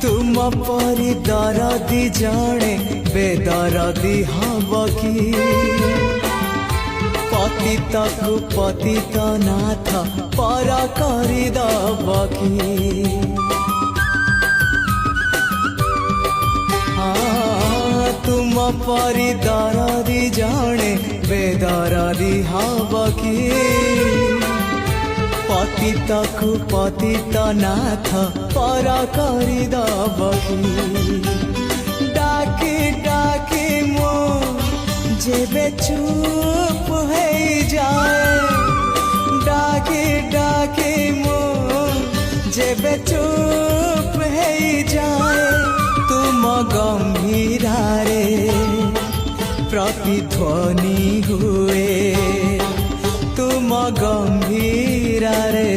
तुम परी दरदी जणे बेदरदी हब कि पतितकु पतित नाथ पर करदब कि तुम परी दरदी जणे बेदरदी हब कि पतितकु पतित नाथ पर करदब कि डाकी डाकी मो जेबे चुप है जाए डाकी डाकी मो जेबे चुप है जाए तुम गंभीरारे प्रतिध्वनि हुए तुम गंभीरारे